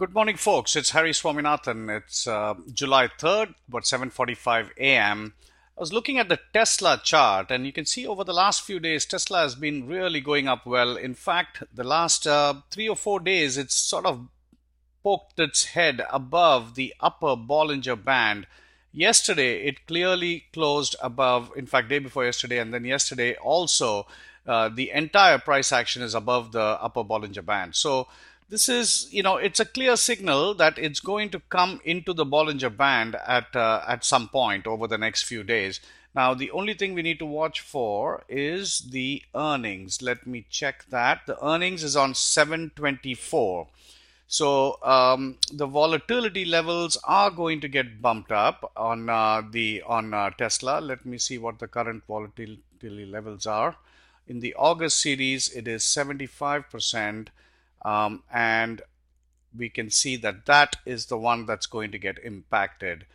Good morning, folks. It's Harry Swaminathan. It's July 3rd, about 7:45 a.m. I was looking at the Tesla chart, and you can see over the last few days, Tesla has been really going up well. In fact, the last 3 or 4 days, it's sort of poked its head above the upper Bollinger Band. Yesterday, it clearly closed above, in fact, day before yesterday, and then yesterday also, the entire price action is above the upper Bollinger Band. So this is, it's a clear signal that it's going to come into the Bollinger Band at some point over the next few days. Now, the only thing we need to watch for is the earnings. Let me check that. The earnings is on 724. So the volatility levels are going to get bumped up on Tesla. Let me see what the current volatility levels are. In the August series, it is 75%, and we can see that that is the one that's going to get impacted.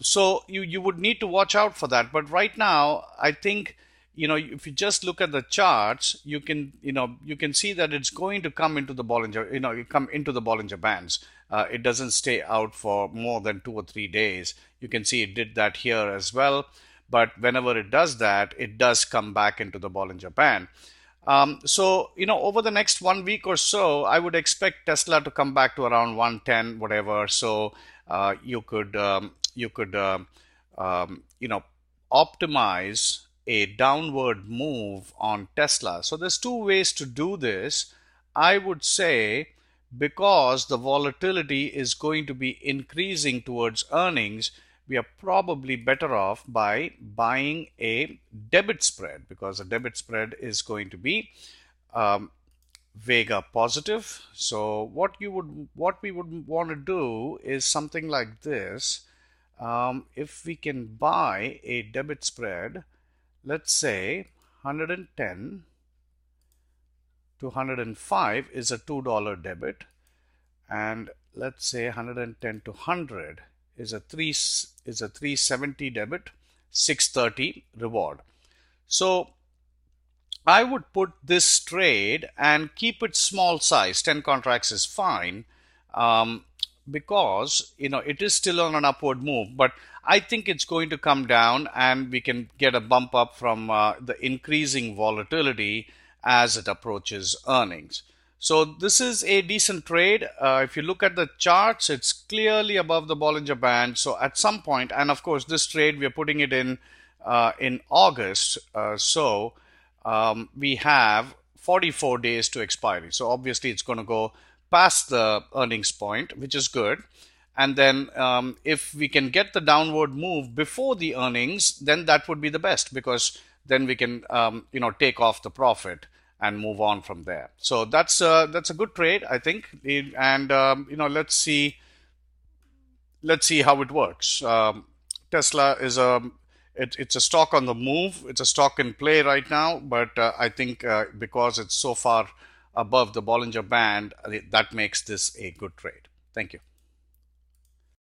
So you would need to watch out for that. But right now, I think, if you just look at the charts, you can see that it's going to come into the Bollinger bands. It doesn't stay out for more than 2 or 3 days. You can see it did that here as well. But whenever it does that, it does come back into the Bollinger Band. So, over the next 1 week or so, I would expect Tesla to come back to around 110, whatever. So you could optimize a downward move on Tesla. So there's two ways to do this. I would say, because the volatility is going to be increasing towards earnings, we are probably better off by buying a debit spread, because a debit spread is going to be Vega positive. So what we would want to do is something like this. If we can buy a debit spread, let's say 110 to 105 is a $2 debit, and let's say 110 to 100 is a 370 debit, 630 reward. So I would put this trade and keep it small size. 10 contracts is fine, because it is still on an upward move, but I think it's going to come down, and we can get a bump up from the increasing volatility as it approaches earnings. So this is a decent trade. If you look at the charts, it's clearly above the Bollinger Band. So at some point, and of course this trade we are putting it in August. We have 44 days to expiry. So obviously it's going to go past the earnings point, which is good. And then if we can get the downward move before the earnings, then that would be the best, because then we can take off the profit and move on from there. So that's a good trade, I think. And let's see how it works. Tesla is it's a stock on the move. It's a stock in play right now, but I think because it's so far above the Bollinger Band, that makes this a good trade. Thank you.